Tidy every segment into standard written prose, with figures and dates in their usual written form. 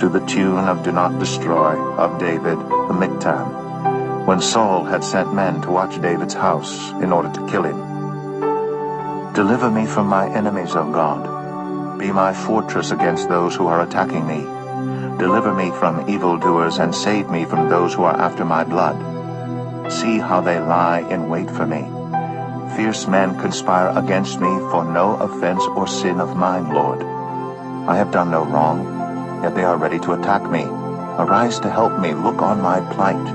to the tune of Do Not Destroy of David, the Miktam, when Saul had sent men to watch David's house in order to kill him. Deliver me from my enemies, O God. Be my fortress against those who are attacking me. Deliver me from evildoers and save me from those who are after my blood. See how they lie in wait for me. Fierce men conspire against me for no offense or sin of mine, Lord. I have done no wrong, yet they are ready to attack me. Arise to help me, look on my plight.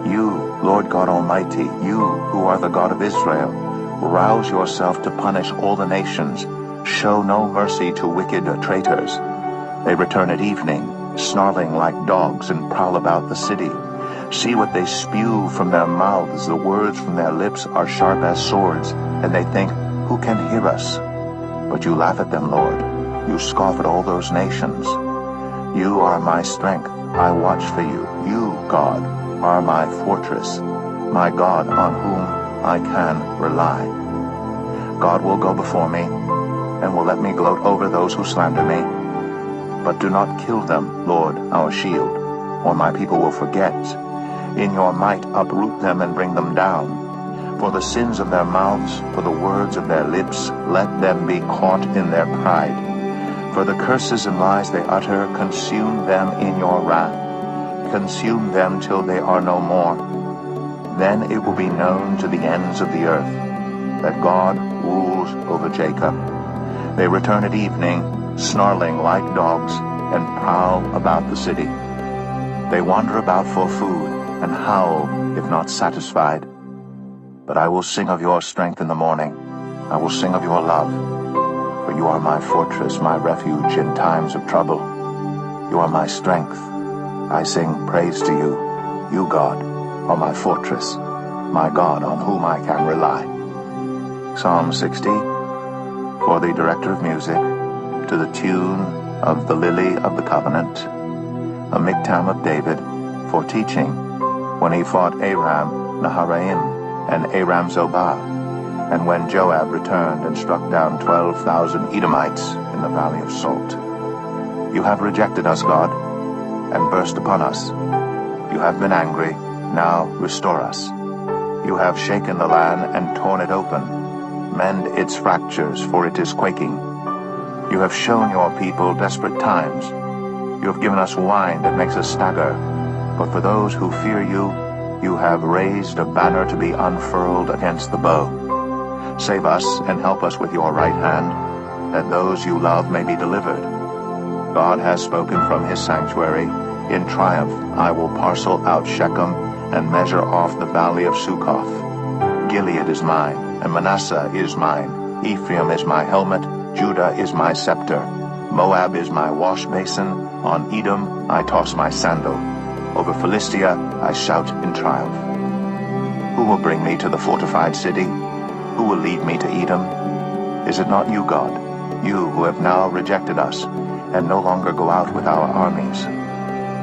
You, Lord God Almighty, you who are the God of Israel, rouse yourself to punish all the nations. Show no mercy to wicked traitors. They return at evening, snarling like dogs, and prowl about the city. See what they spew from their mouths. The words from their lips are sharp as swords, and they think, who can hear us? But you laugh at them, Lord. You scoff at all those nations. You are my strength. I watch for you. You, God, are my fortress, my God on whom I can rely. God will go before me, and will let me gloat over those who slander me. But do not kill them, Lord, our shield, or my people will forget. In your might uproot them and bring them down. For the sins of their mouths, for the words of their lips, let them be caught in their pride. For the curses and lies they utter, consume them in your wrath. Consume them till they are no more. Then it will be known to the ends of the earth that God rules over Jacob. They return at evening, snarling like dogs, and prowl about the city. They wander about for food, and howl if not satisfied. But I will sing of your strength in the morning. I will sing of your love. For you are my fortress, my refuge in times of trouble. You are my strength. I sing praise to you. You, God, are my fortress, my God on whom I can rely. Psalm 60, for the director of music, to the tune of the Lily of the Covenant, a miktam of David, for teaching, when he fought Aram Naharaim and Aram Zobah, and when Joab returned and struck down 12,000 Edomites in the Valley of Salt. You have rejected us, God, and burst upon us. You have been angry, now restore us. You have shaken the land and torn it open. Mend its fractures, for it is quaking. You have shown your people desperate times. You have given us wine that makes us stagger. But for those who fear you, you have raised a banner to be unfurled against the bow. Save us and help us with your right hand, that those you love may be delivered. God has spoken from his sanctuary. In triumph I will parcel out Shechem and measure off the valley of Succoth. Gilead is mine, and Manasseh is mine. Ephraim is my helmet, Judah is my scepter. Moab is my wash basin. On Edom I toss my sandal. Over Philistia I shout in triumph. Who will bring me to the fortified city? Who will lead me to Edom? Is it not you, God, you who have now rejected us, and no longer go out with our armies?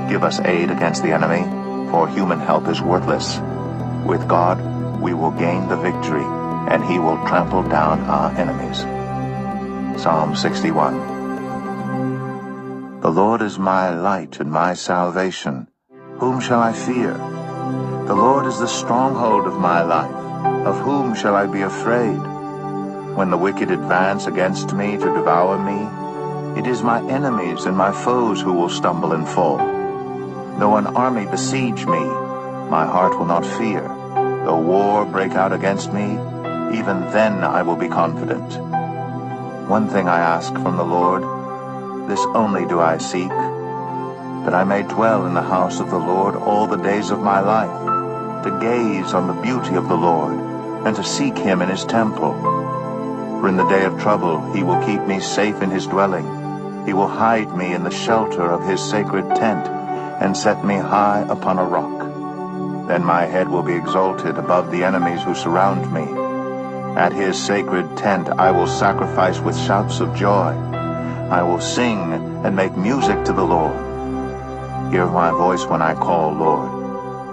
Give us aid against the enemy, for human help is worthless. With God we will gain the victory, and he will trample down our enemies. Psalm 61. The Lord is my light and my salvation. Whom shall I fear? The Lord is the stronghold of my life. Of whom shall I be afraid? When the wicked advance against me to devour me, it is my enemies and my foes who will stumble and fall. Though an army besiege me, my heart will not fear. Though war break out against me, even then I will be confident. One thing I ask from the Lord, this only do I seek, that I may dwell in the house of the Lord all the days of my life, to gaze on the beauty of the Lord, and to seek him in his temple. For in the day of trouble he will keep me safe in his dwelling. He will hide me in the shelter of his sacred tent, and set me high upon a rock. Then my head will be exalted above the enemies who surround me. At his sacred tent I will sacrifice with shouts of joy. I will sing and make music to the Lord. Hear my voice when I call, Lord.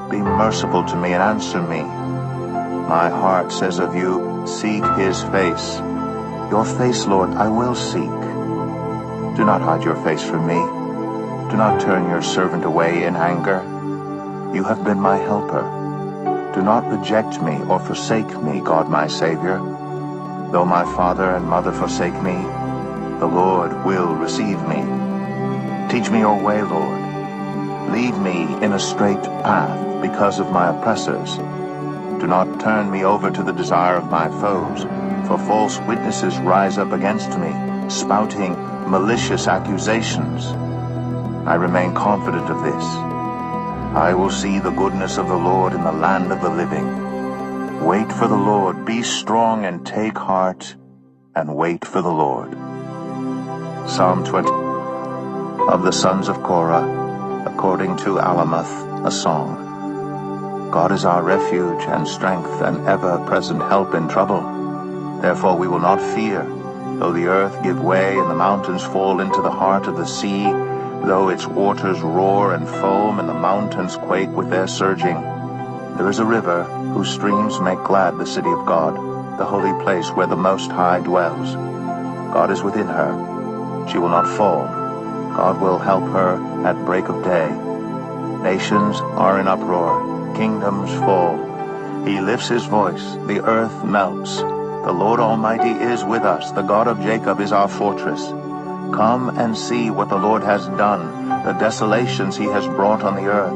Be merciful to me and answer me. My heart says of you, seek his face. Your face, Lord, I will seek. Do not hide your face from me. Do not turn your servant away in anger. You have been my helper. Do not reject me or forsake me, God my Savior. Though my father and mother forsake me, the Lord will receive me. Teach me your way, Lord. Lead me in a straight path because of my oppressors. Do not turn me over to the desire of my foes, for false witnesses rise up against me, spouting malicious accusations. I remain confident of this. I will see the goodness of the Lord in the land of the living. Wait for the Lord, be strong and take heart, and wait for the Lord. Psalm 20. Of the sons of Korah, according to Alamoth, a song. God is our refuge and strength and ever-present help in trouble. Therefore we will not fear, though the earth give way and the mountains fall into the heart of the sea, though its waters roar and foam and the mountains quake with their surging. There is a river whose streams make glad the city of God, the holy place where the Most High dwells. God is within her. She will not fall. God will help her at break of day. Nations are in uproar. Kingdoms fall. He lifts his voice. The earth melts. The Lord Almighty is with us. The God of Jacob is our fortress. Come and see what the Lord has done, the desolations he has brought on the earth.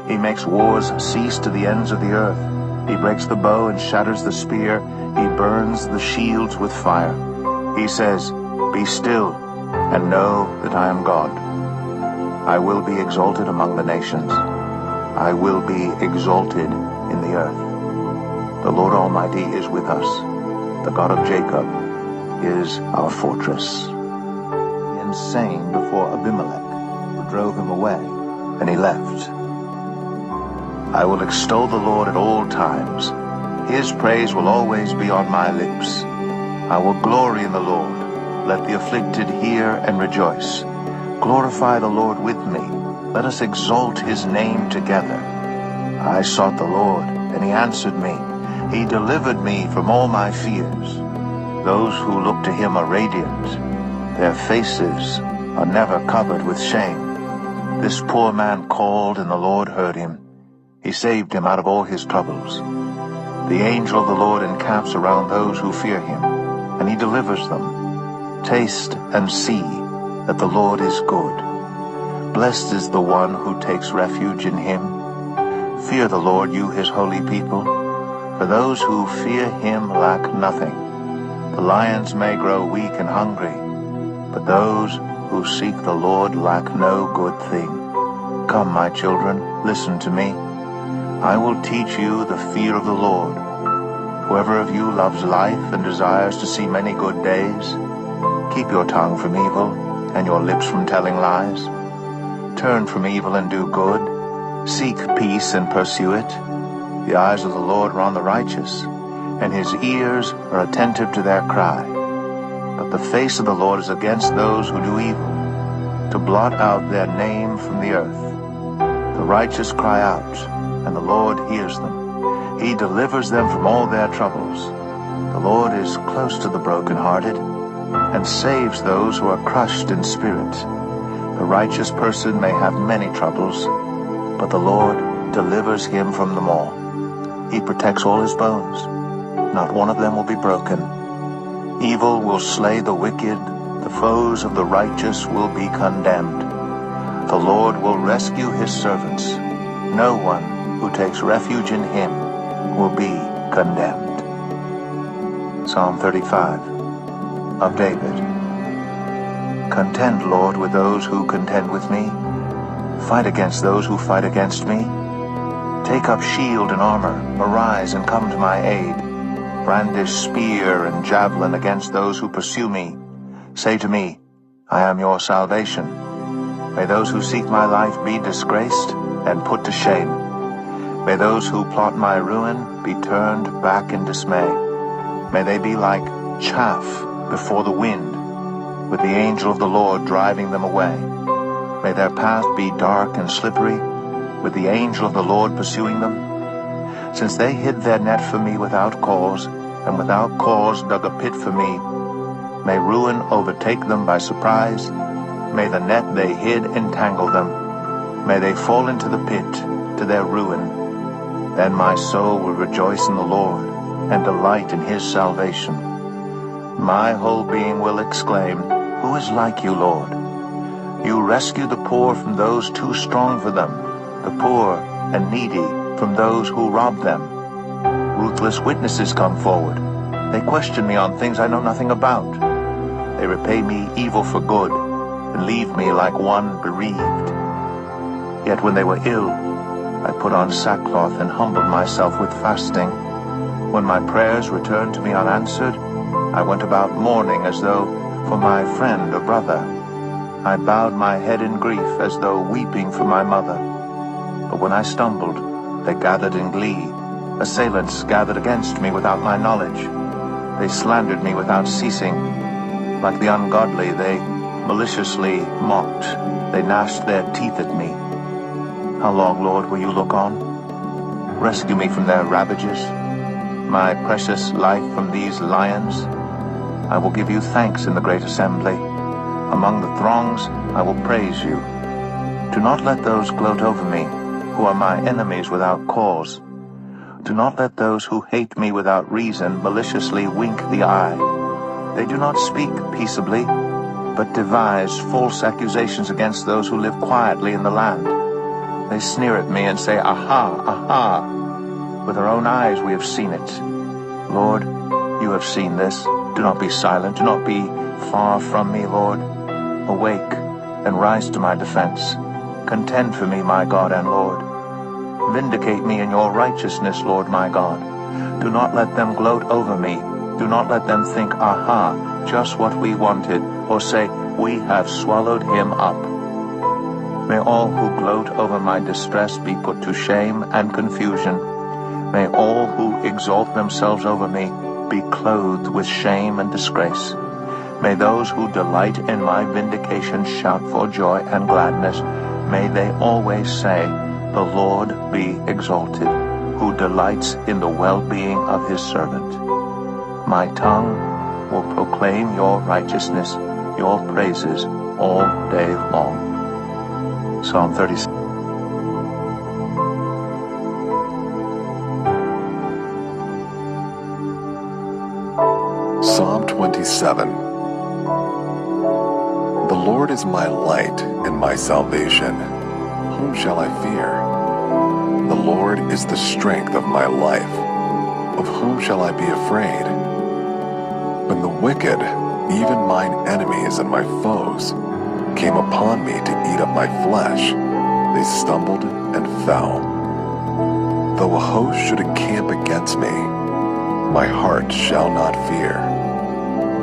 He makes wars cease to the ends of the earth. He breaks the bow and shatters the spear. He burns the shields with fire. He says, "Be still, and know that I am God. I will be exalted among the nations. I will be exalted in the earth. The Lord Almighty is with us. The God of Jacob is our fortress." Insane before Abimelech, who drove him away, and he left. I will extol the Lord at all times. His praise will always be on my lips. I will glory in the Lord. Let the afflicted hear and rejoice. Glorify the Lord with me. Let us exalt his name together. I sought the Lord, and he answered me. He delivered me from all my fears. Those who look to him are radiant. Their faces are never covered with shame. This poor man called, and the Lord heard him. He saved him out of all his troubles. The angel of the Lord encamps around those who fear him, and he delivers them. Taste and see that the Lord is good. Blessed is the one who takes refuge in him. Fear the Lord, you his holy people, for those who fear him lack nothing. The lions may grow weak and hungry, but those who seek the Lord lack no good thing. Come, my children, listen to me. I will teach you the fear of the Lord. Whoever of you loves life and desires to see many good days, keep your tongue from evil and your lips from telling lies. Turn from evil and do good. Seek peace and pursue it. The eyes of the Lord are on the righteous, and his ears are attentive to their cry. But the face of the Lord is against those who do evil, to blot out their name from the earth. The righteous cry out, and the Lord hears them. He delivers them from all their troubles. The Lord is close to the brokenhearted, and saves those who are crushed in spirit. The righteous person may have many troubles, but the Lord delivers him from them all. He protects all his bones. Not one of them will be broken. Evil will slay the wicked. The foes of the righteous will be condemned. The Lord will rescue his servants. No one who takes refuge in him will be condemned. Psalm 35 of David. Contend, Lord, with those who contend with me. Fight against those who fight against me. Take up shield and armor. Arise and come to my aid. Brandish spear and javelin against those who pursue me. Say to me, I am your salvation. May those who seek my life be disgraced and put to shame. May those who plot my ruin be turned back in dismay. May they be like chaff before the wind, with the angel of the Lord driving them away. May their path be dark and slippery, with the angel of the Lord pursuing them. Since they hid their net for me without cause, and without cause dug a pit for me, may ruin overtake them by surprise. May the net they hid entangle them. May they fall into the pit, to their ruin. Then my soul will rejoice in the Lord, and delight in his salvation. My whole being will exclaim, Who is like you, Lord? You rescue the poor from those too strong for them, the poor and needy from those who rob them. Ruthless witnesses come forward. They question me on things I know nothing about. They repay me evil for good, and leave me like one bereaved. Yet when they were ill, I put on sackcloth and humbled myself with fasting. When my prayers returned to me unanswered, I went about mourning as though for my friend or brother. I bowed my head in grief as though weeping for my mother. But when I stumbled, they gathered in glee. Assailants gathered against me without my knowledge. They slandered me without ceasing. Like the ungodly, they maliciously mocked. They gnashed their teeth at me. How long, Lord, will you look on? Rescue me from their ravages, my precious life from these lions. I will give you thanks in the great assembly. Among the throngs I will praise you. Do not let those gloat over me, who are my enemies without cause. Do not let those who hate me without reason maliciously wink the eye. They do not speak peaceably, but devise false accusations against those who live quietly in the land. They sneer at me and say, Aha, aha! With our own eyes we have seen it. Lord, you have seen this. Do not be silent. Do not be far from me, Lord. Awake and rise to my defense. Contend for me, my God and Lord. Vindicate me in your righteousness, Lord my God. Do not let them gloat over me. Do not let them think, Aha, just what we wanted, or say, We have swallowed him up. May all who gloat over my distress be put to shame and confusion. May all who exalt themselves over me be clothed with shame and disgrace. May those who delight in my vindication shout for joy and gladness. May they always say, The Lord be exalted, who delights in the well-being of his servant. My tongue will proclaim your righteousness, your praises all day long. Psalm 36. Psalm 27. The Lord is my light and my salvation. Whom shall I fear? The Lord is the strength of my life. Of whom shall I be afraid? When the wicked, even mine enemies and my foes, came upon me to eat up my flesh, they stumbled and fell. Though a host should encamp against me, my heart shall not fear.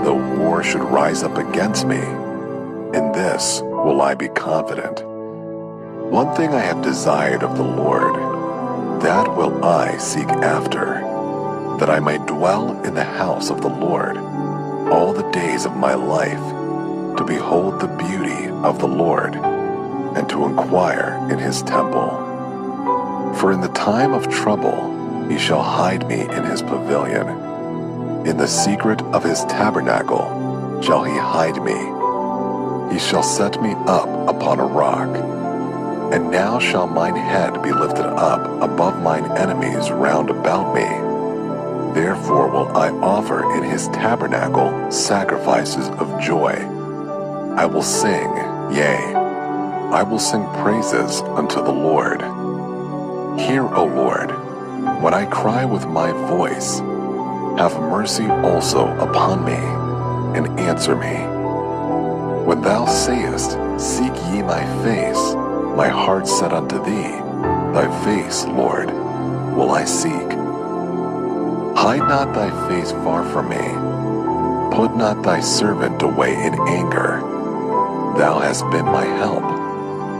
Though war should rise up against me, in this will I be confident. One thing I have desired of the Lord, that will I seek after, that I may dwell in the house of the Lord all the days of my life, to behold the beauty of the Lord, and to inquire in his temple. For in the time of trouble he shall hide me in his pavilion. In the secret of his tabernacle shall he hide me. He shall set me up upon a rock. And now shall mine head be lifted up above mine enemies round about me. Therefore will I offer in his tabernacle sacrifices of joy. I will sing, yea, I will sing praises unto the Lord. Hear, O Lord, when I cry with my voice. Have mercy also upon me, and answer me. When thou sayest, Seek ye my face, my heart said unto thee, Thy face, Lord, will I seek. Hide not thy face far from me. Put not thy servant away in anger. Thou hast been my help.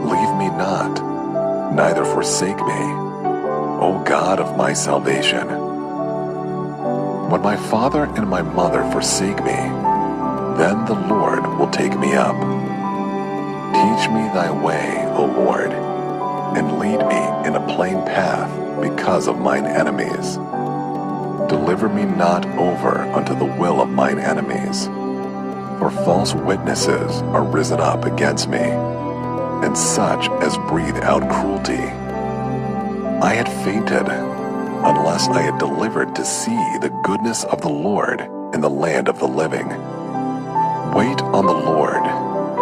Leave me not, neither forsake me, O God of my salvation. When my father and my mother forsake me, then the Lord will take me up. Teach me thy way, O Lord, and lead me in a plain path because of mine enemies. Deliver me not over unto the will of mine enemies, For false witnesses are risen up against me, and such as breathe out cruelty. I had fainted, unless I had delivered to see the goodness of the Lord in the land of the living. Wait on the Lord,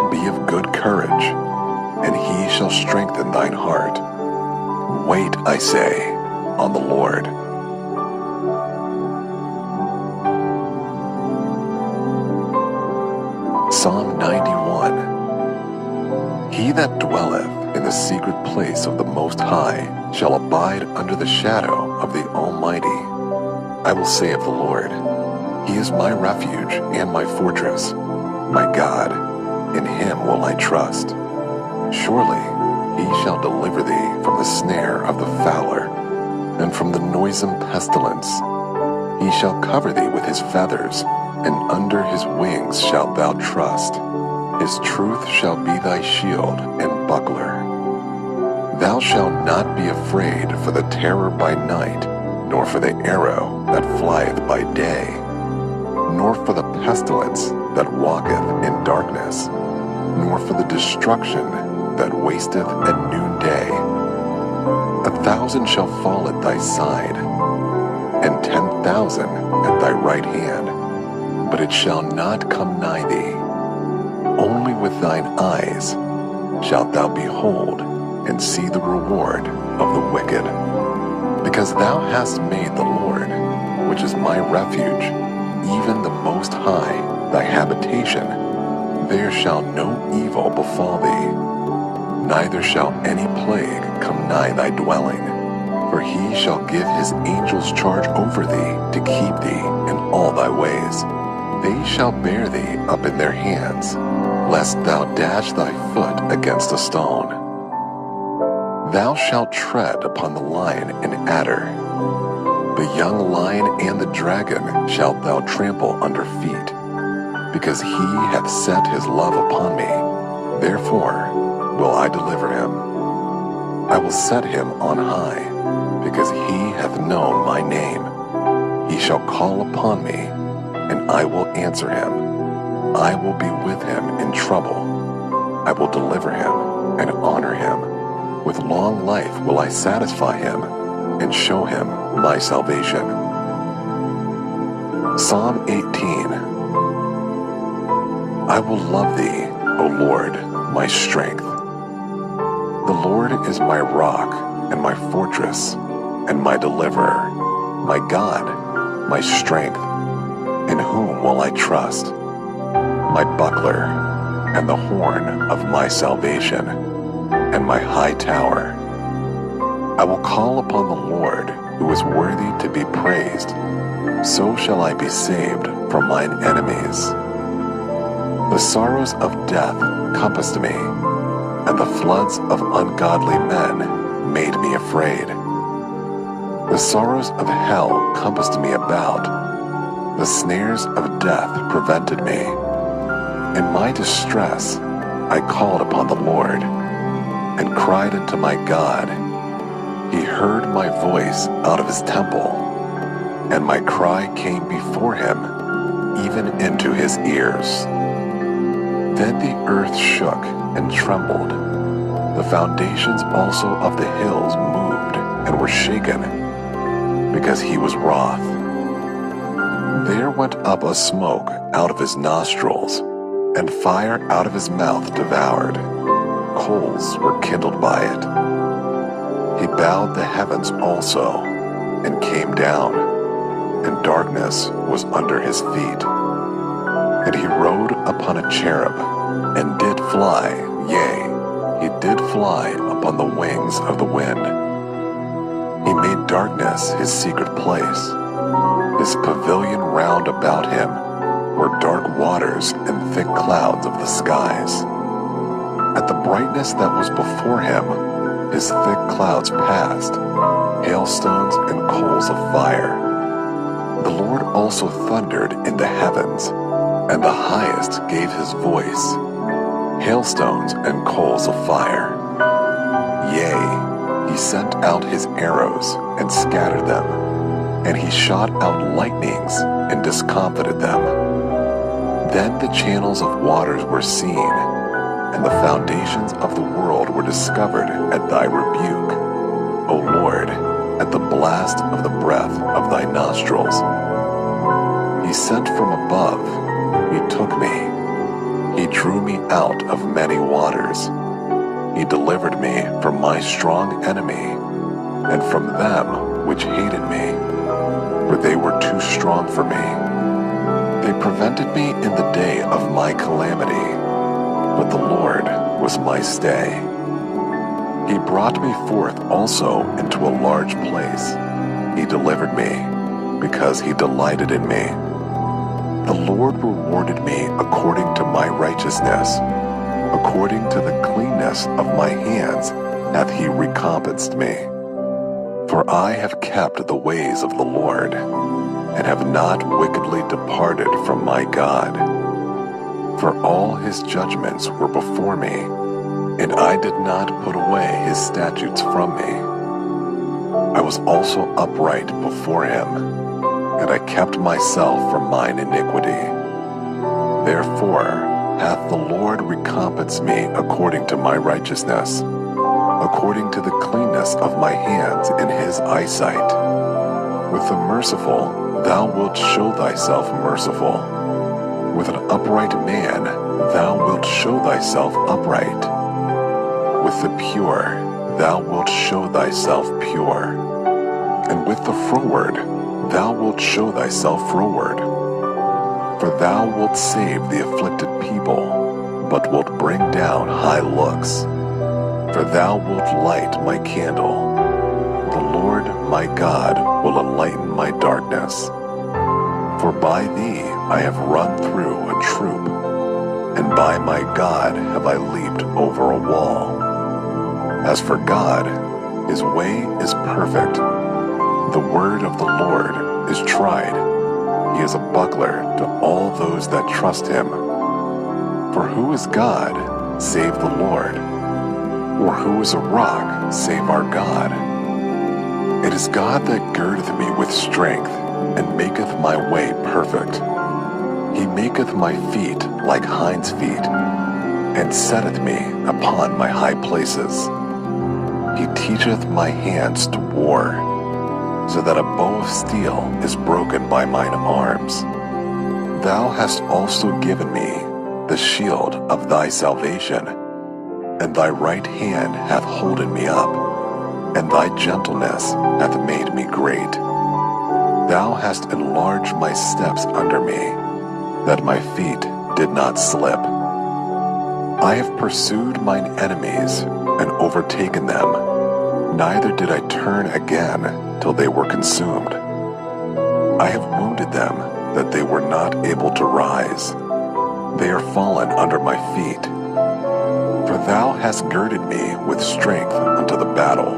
be of good courage, and he shall strengthen thine heart. Wait, I say, on the Lord. Psalm 91. He that dwelleth in the secret place of the Most High shall abide under the shadow of the Almighty. I will say of the Lord, he is my refuge and my fortress, my God, in him will I trust. Surely he shall deliver thee from the snare of the fowler, and from the noisome pestilence. He shall cover thee with his feathers, and under his wings shalt thou trust. His truth shall be thy shield and buckler. Thou shalt not be afraid for the terror by night, nor for the arrow that flieth by day, nor for the pestilence that walketh in darkness, nor for the destruction that wasteth at noonday. 1,000 shall fall at thy side, and 10,000 at thy right hand, but it shall not come nigh thee. Only with thine eyes shalt thou behold and see the reward of the wicked. Because thou hast made the Lord, which is my refuge, even the Most High, thy habitation, there shall no evil befall thee, neither shall any plague come nigh thy dwelling. For he shall give his angels charge over thee to keep thee in all thy ways. They shall bear thee up in their hands, lest thou dash thy foot against a stone. Thou shalt tread upon the lion and adder. The young lion and the dragon shalt thou trample under feet. Because he hath set his love upon me, therefore will I deliver him. I will set him on high, because he hath known my name. He shall call upon me, and I will answer him. I will be with him in trouble. I will deliver him and honor him. With long life will I satisfy him and show him my salvation. Psalm 18. I will love thee, O Lord, my strength. The Lord is my rock and my fortress and my deliverer, my God, my strength, in whom will I trust, my buckler and the horn of my salvation, and my high tower. I will call upon the Lord, who is worthy to be praised. So shall I be saved from mine enemies. The sorrows of death compassed me, and the floods of ungodly men made me afraid. The sorrows of hell compassed me about. The snares of death prevented me. In my distress I called upon the Lord, and cried unto my God. He heard my voice out of his temple, and my cry came before him, even into his ears. Then the earth shook and trembled. The foundations also of the hills moved and were shaken, because he was wroth. There went up a smoke out of his nostrils, and fire out of his mouth devoured. Coals were kindled by it. He bowed the heavens also, and came down, and darkness was under his feet. And he rode upon a cherub, and did fly, yea, he did fly upon the wings of the wind. He made darkness his secret place. His pavilion round about him were dark waters and thick clouds of the skies. At the brightness that was before him, his thick clouds passed, hailstones and coals of fire. The Lord also thundered in the heavens, and the highest gave his voice, hailstones and coals of fire. Yea, he sent out his arrows and scattered them, and he shot out lightnings and discomfited them. Then the channels of waters were seen, and the foundations of the world were discovered at thy rebuke, O Lord, at the blast of the breath of thy nostrils. He sent from above, he took me, he drew me out of many waters. He delivered me from my strong enemy, and from them which hated me, for they were too strong for me. They prevented me in the day of my calamity, but the Lord was my stay. He brought me forth also into a large place. He delivered me, because he delighted in me. The Lord rewarded me according to my righteousness. According to the cleanness of my hands hath he recompensed me. For I have kept the ways of the Lord, and have not wickedly departed from my God. For all his judgments were before me, and I did not put away his statutes from me. I was also upright before him, and I kept myself from mine iniquity. Therefore hath the Lord recompensed me according to my righteousness, according to the cleanness of my hands in his eyesight. With the merciful thou wilt show thyself merciful. With an upright man thou wilt show thyself upright. With the pure thou wilt show thyself pure. And with the froward thou wilt show thyself froward. For thou wilt save the afflicted people, but wilt bring down high looks. For thou wilt light my candle. The Lord my God will enlighten my darkness. For by thee I have run through a troop, and by my God have I leaped over a wall. As for God, his way is perfect. The word of the Lord is tried. He is a buckler to all those that trust him. For who is God, save the Lord? Or who is a rock, save our God? It is God that girdeth me with strength, and maketh my way perfect. He maketh my feet like hinds' feet, and setteth me upon my high places. He teacheth my hands to war, so that a bow of steel is broken by mine arms. Thou hast also given me the shield of thy salvation, and thy right hand hath holden me up, and thy gentleness hath made me great. Thou hast enlarged my steps under me, that my feet did not slip. I have pursued mine enemies, and overtaken them, neither did I turn again till they were consumed. I have wounded them, that they were not able to rise. They are fallen under my feet. For thou hast girded me with strength unto the battle.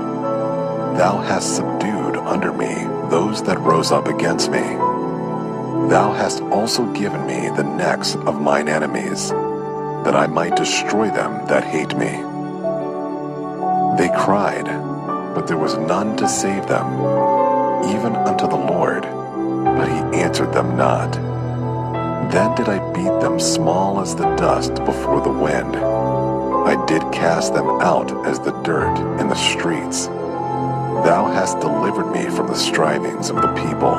Thou hast subdued under me those that rose up against me. Thou hast also given me the necks of mine enemies, that I might destroy them that hate me. They cried, but there was none to save them, even unto the Lord, but he answered them not. Then did I beat them small as the dust before the wind. I did cast them out as the dirt in the streets. Thou hast delivered me from the strivings of the people,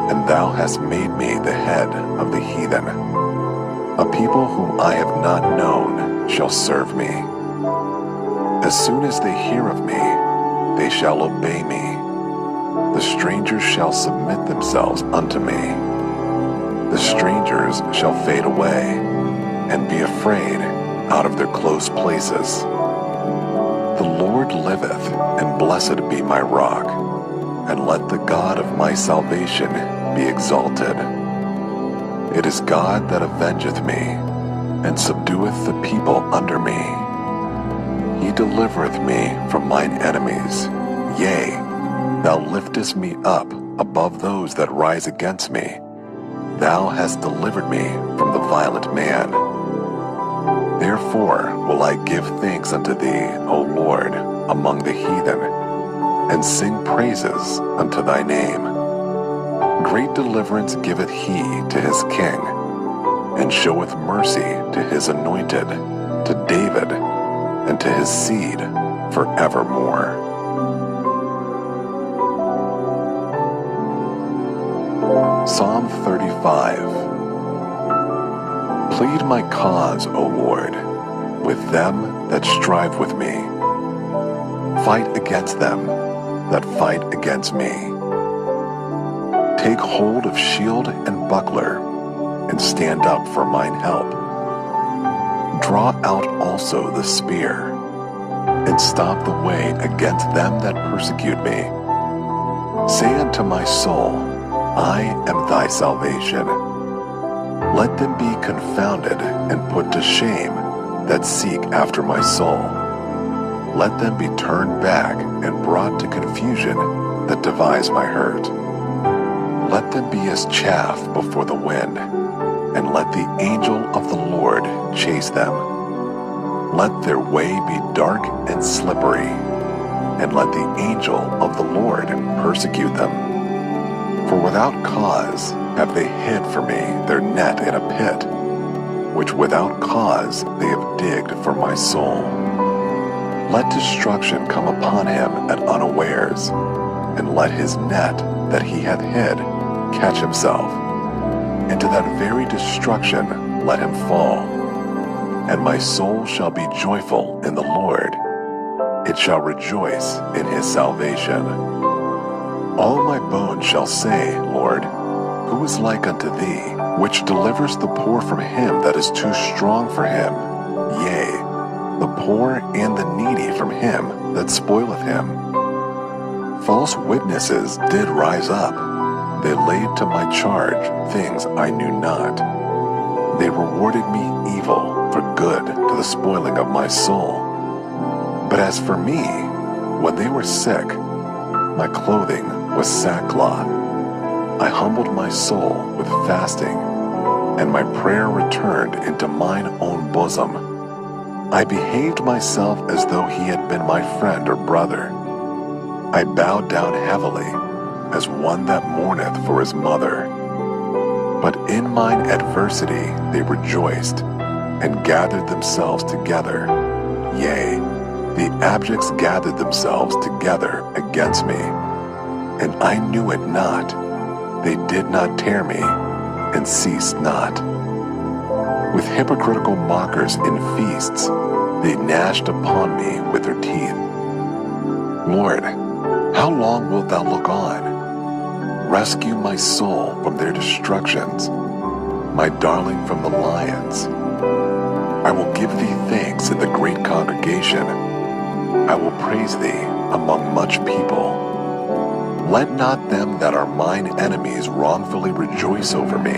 and thou hast made me the head of the heathen. A people whom I have not known shall serve me. As soon as they hear of me, they shall obey me. The strangers shall submit themselves unto me. The strangers shall fade away, and be afraid out of their close places. The Lord liveth, and blessed be my rock, and let the God of my salvation be exalted. It is God that avengeth me, and subdueth the people under me. He delivereth me from mine enemies. Yea, thou liftest me up above those that rise against me. Thou hast delivered me from the violent man. Therefore will I give thanks unto thee, O Lord, among the heathen, and sing praises unto thy name. Great deliverance giveth he to his king. and showeth mercy to his anointed, to David, and to his seed forevermore. Psalm 35. Plead my cause, O Lord, with them that strive with me. Fight against them that fight against me. Take hold of shield and buckler, and stand up for mine help. Draw out also the spear, and stop the way against them that persecute me. Say unto my soul, I am thy salvation. Let them be confounded and put to shame that seek after my soul. Let them be turned back and brought to confusion that devise my hurt. Let them be as chaff before the wind, and let the angel of the Lord chase them. Let their way be dark and slippery, and let the angel of the Lord persecute them. For without cause have they hid for me their net in a pit, which without cause they have digged for my soul. Let destruction come upon him at unawares, and let his net that he hath hid catch himself. Into that very destruction let him fall. And my soul shall be joyful in the Lord. It shall rejoice in his salvation. All my bones shall say, Lord, who is like unto thee, which delivers the poor from him that is too strong for him? Yea, the poor and the needy from him that spoileth him. False witnesses did rise up. They laid to my charge things I knew not. They rewarded me evil for good to the spoiling of my soul. But as for me, when they were sick, my clothing was sackcloth. I humbled my soul with fasting, and my prayer returned into mine own bosom. I behaved myself as though he had been my friend or brother. I bowed down heavily, as one that mourneth for his mother. But in mine adversity they rejoiced, and gathered themselves together. Yea, the abjects gathered themselves together against me. And I knew it not. They did not tear me, and ceased not. With hypocritical mockers in feasts, they gnashed upon me with their teeth. Lord, how long wilt thou look on? Rescue my soul from their destructions, my darling from the lions. I will give thee thanks in the great congregation. I will praise thee among much people. Let not them that are mine enemies wrongfully rejoice over me,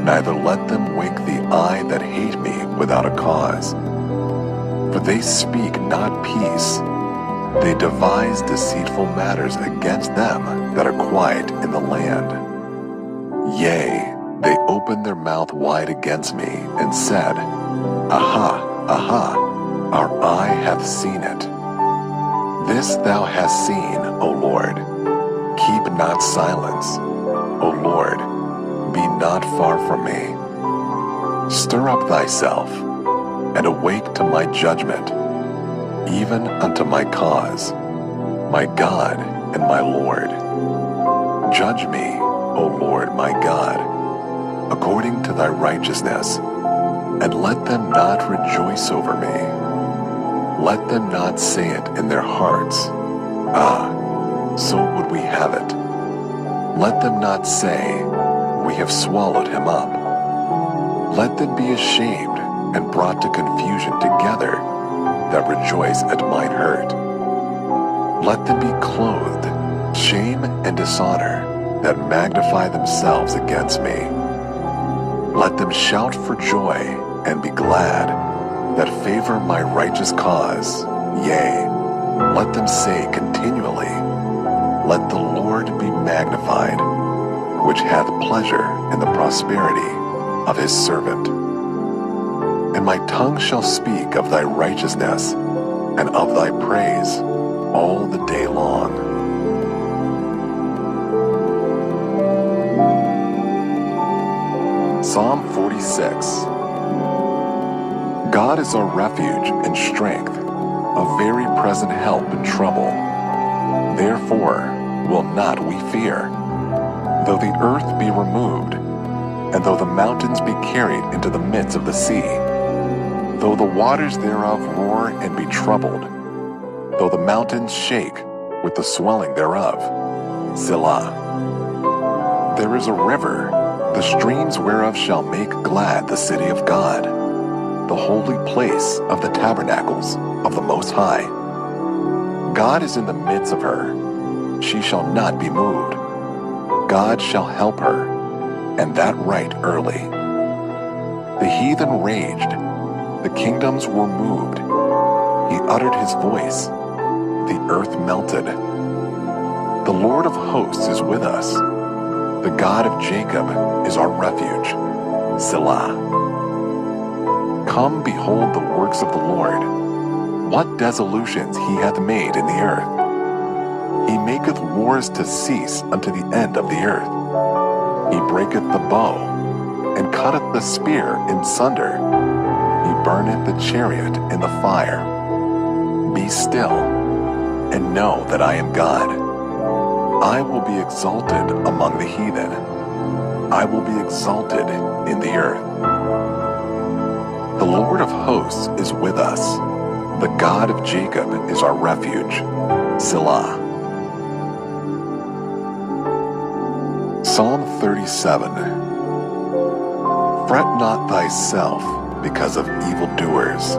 neither let them wake the eye that hate me without a cause. For they speak not peace, they devise deceitful matters against them that are quiet in the land. Yea, they opened their mouth wide against me, and said, Aha, aha, our eye hath seen it. This thou hast seen, O Lord. Keep not silence, O Lord, be not far from me. Stir up thyself, and awake to my judgment, even unto my cause, my God and my Lord. Judge me, O Lord my God, according to thy righteousness, and let them not rejoice over me. Let them not say it in their hearts, Ah, so would we have it. Let them not say, We have swallowed him up. Let them be ashamed and brought to confusion together that rejoice at mine hurt. Let them be clothed, shame and dishonor, that magnify themselves against me. Let them shout for joy and be glad, that favor my righteous cause. Yea, let them say continually, Let the Lord be magnified, which hath pleasure in the prosperity of his servant. And my tongue shall speak of thy righteousness, and of thy praise all the day long. Psalm 46. God is our refuge and strength, a very present help in trouble. Therefore will not we fear, though the earth be removed, and though the mountains be carried into the midst of the sea, though the waters thereof roar and be troubled, though the mountains shake with the swelling thereof. Selah. There is a river, the streams whereof shall make glad the city of God, the holy place of the tabernacles of the Most High. God is in the midst of her. She shall not be moved. God shall help her, and that right early. The heathen raged. The kingdoms were moved. He uttered his voice. The earth melted. The Lord of hosts is with us. The God of Jacob is our refuge. Selah. Come behold the works of the Lord, what desolations he hath made in the earth. He maketh wars to cease unto the end of the earth. He breaketh the bow, and cutteth the spear in sunder. He burneth the chariot in the fire. Be still, and know that I am God. I will be exalted among the heathen. I will be exalted in the earth. The Lord of hosts is with us. The God of Jacob is our refuge. Selah. Psalm 37. Fret not thyself because of evildoers,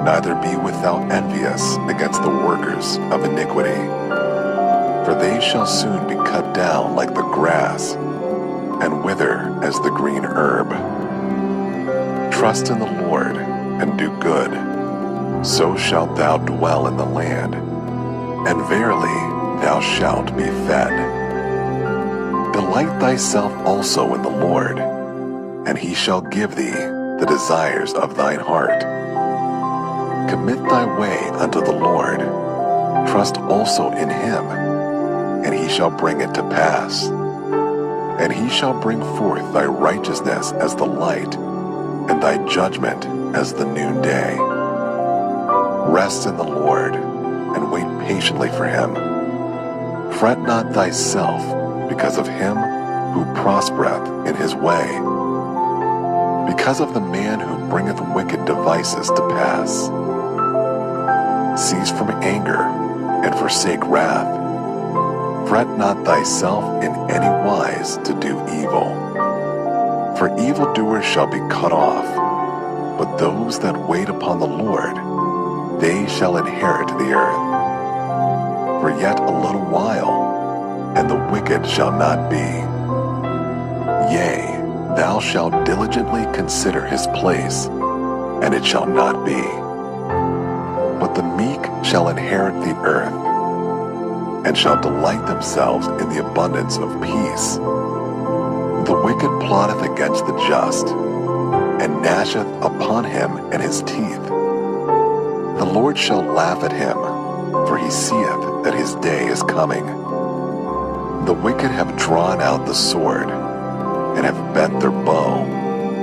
neither be without envious against the workers of iniquity. For they shall soon be cut down like the grass, and wither as the green herb. Trust in the Lord, and do good, so shalt thou dwell in the land, and verily thou shalt be fed. Delight thyself also in the Lord, and he shall give thee the desires of thine heart. Commit thy way unto the Lord, trust also in him, and he shall bring it to pass. And he shall bring forth thy righteousness as the light, and thy judgment as the noonday. Rest in the Lord, and wait patiently for him. Fret not thyself because of him who prospereth in his way, because of the man who bringeth wicked devices to pass. Cease from anger, and forsake wrath. Fret not thyself in any wise to do evil. For evildoers shall be cut off, but those that wait upon the Lord, they shall inherit the earth. For yet a little while, and the wicked shall not be. Yea, thou shalt diligently consider his place, and it shall not be. But the meek shall inherit the earth, and shall delight themselves in the abundance of peace. The wicked plotteth against the just, and gnasheth upon him in his teeth. The Lord shall laugh at him, for he seeth that his day is coming. The wicked have drawn out the sword, and have bent their bow,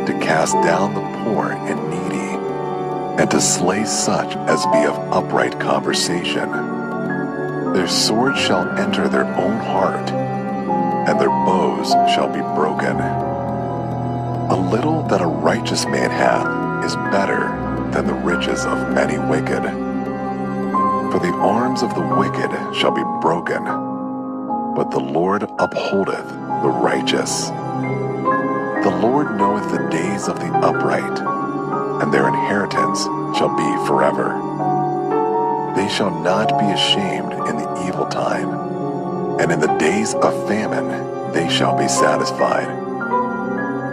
to cast down the poor and needy, and to slay such as be of upright conversation. Their sword shall enter their own heart, and their bows shall be broken. A little that a righteous man hath is better than the riches of many wicked. For the arms of the wicked shall be broken, but the Lord upholdeth the righteous. The Lord knoweth the days of the upright, and their inheritance shall be forever. They shall not be ashamed in the evil time, and in the days of famine they shall be satisfied.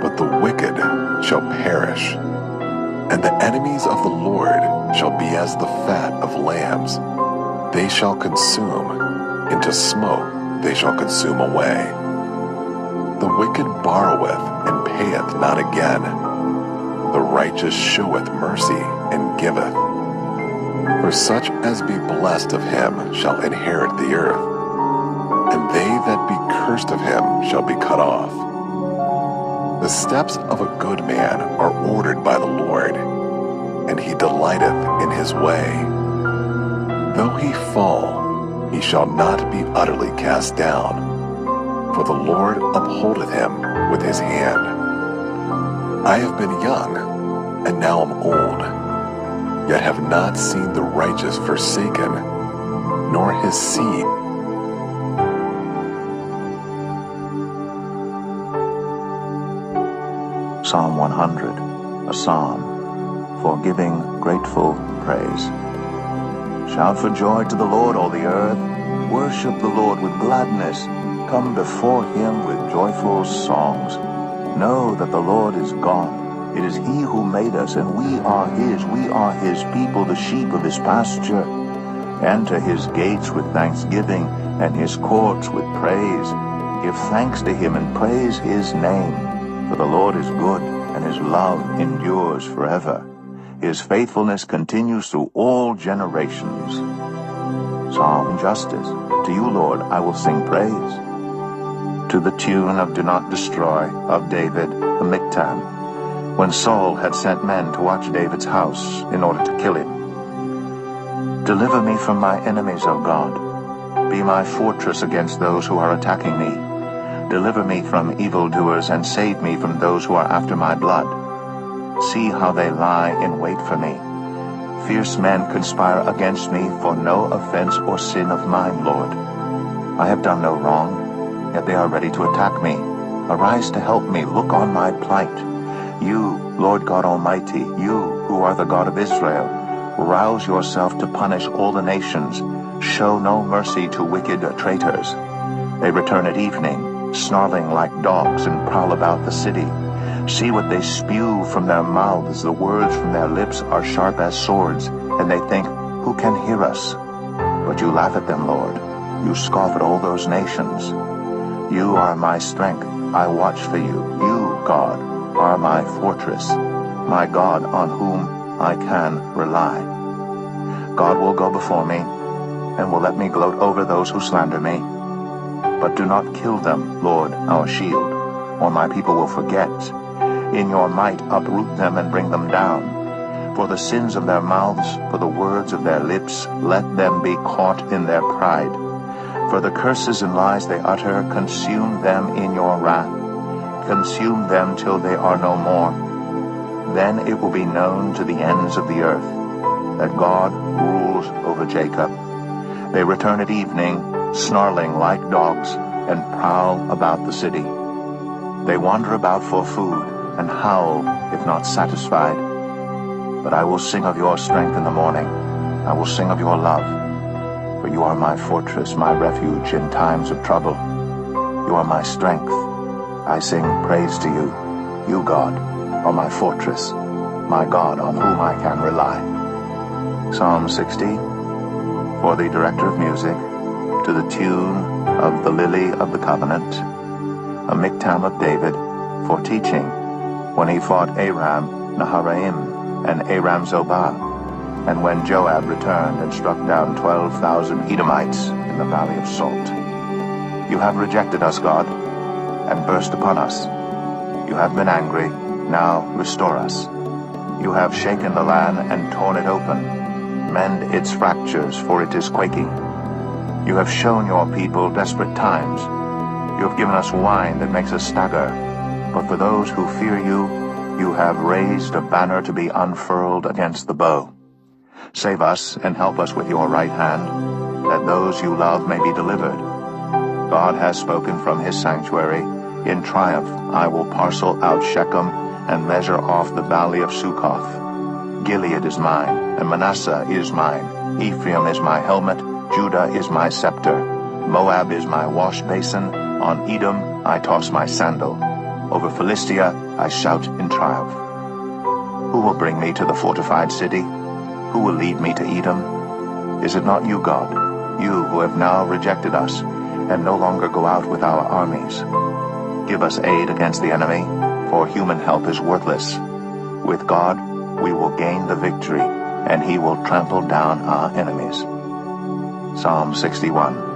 But the wicked shall perish, and the enemies of the Lord shall be as the fat of lambs. They shall consume, into smoke they shall consume away. The wicked borroweth and payeth not again. The righteous sheweth mercy and giveth. For such as be blessed of him shall inherit the earth, and they that be cursed of him shall be cut off. The steps of a good man are ordered by the Lord, and he delighteth in his way. Though he fall, he shall not be utterly cast down, for the Lord upholdeth him with his hand. I have been young, and now am old, yet have not seen the righteous forsaken, nor his seed. Psalm 100, a psalm for giving grateful praise. Shout for joy to the Lord, all the earth. Worship the Lord with gladness. Come before him with joyful songs. Know that the Lord is God. It is he who made us, and we are his. We are his people, the sheep of his pasture. Enter his gates with thanksgiving, and his courts with praise. Give thanks to him and praise his name. For the Lord is good, and his love endures forever. His faithfulness continues through all generations. Psalm Justice. To you, Lord, I will sing praise. To the tune of Do Not Destroy of David, the Miktam, when Saul had sent men to watch David's house in order to kill him. Deliver me from my enemies, O God. Be my fortress against those who are attacking me. Deliver me from evildoers and save me from those who are after my blood. See how they lie in wait for me. Fierce men conspire against me for no offense or sin of mine, Lord. I have done no wrong, yet they are ready to attack me. Arise to help me. Look on my plight. You, Lord God Almighty, you who are the God of Israel, rouse yourself to punish all the nations. Show no mercy to wicked traitors. They return at evening, snarling like dogs, and prowl about the city. See what they spew from their mouths. The words from their lips are sharp as swords, and they think, who can hear us? But you laugh at them, Lord. You scoff at all those nations. You are my strength. I watch for you. You, God, are my fortress, my God on whom I can rely. God will go before me, and will let me gloat over those who slander me. But do not kill them, Lord, our shield, or my people will forget. In your might uproot them and bring them down. For the sins of their mouths, for the words of their lips, let them be caught in their pride. For the curses and lies they utter, consume them in your wrath. Consume them till they are no more. Then it will be known to the ends of the earth that God rules over Jacob. They return at evening, snarling like dogs, and prowl about the city. They wander about for food, and howl if not satisfied. But I will sing of your strength in the morning. I will sing of your love. For you are my fortress, my refuge in times of trouble. You are my strength. I sing praise to you. You, God, are my fortress, my God on whom I can rely. Psalm 60, for the director of music, to the tune of the Lily of the Covenant, a miktam of David, for teaching, when he fought Aram Naharaim and Aram Zobah, and when Joab returned and struck down 12,000 Edomites in the valley of Salt. You have rejected us, God, and burst upon us. You have been angry, now restore us. You have shaken the land and torn it open. Mend its fractures, for it is quaking. You have shown your people desperate times. You have given us wine that makes us stagger. But for those who fear you, you have raised a banner to be unfurled against the bow. Save us and help us with your right hand, that those you love may be delivered. God has spoken from his sanctuary. In triumph I will parcel out Shechem and measure off the valley of Succoth. Gilead is mine, and Manasseh is mine. Ephraim is my helmet, Judah is my scepter. Moab is my wash basin. On Edom I toss my sandal. Over Philistia I shout in triumph. Who will bring me to the fortified city? Who will lead me to Edom? Is it not you, God, you who have now rejected us, and no longer go out with our armies? Give us aid against the enemy, for human help is worthless. With God we will gain the victory, and he will trample down our enemies. Psalm 61.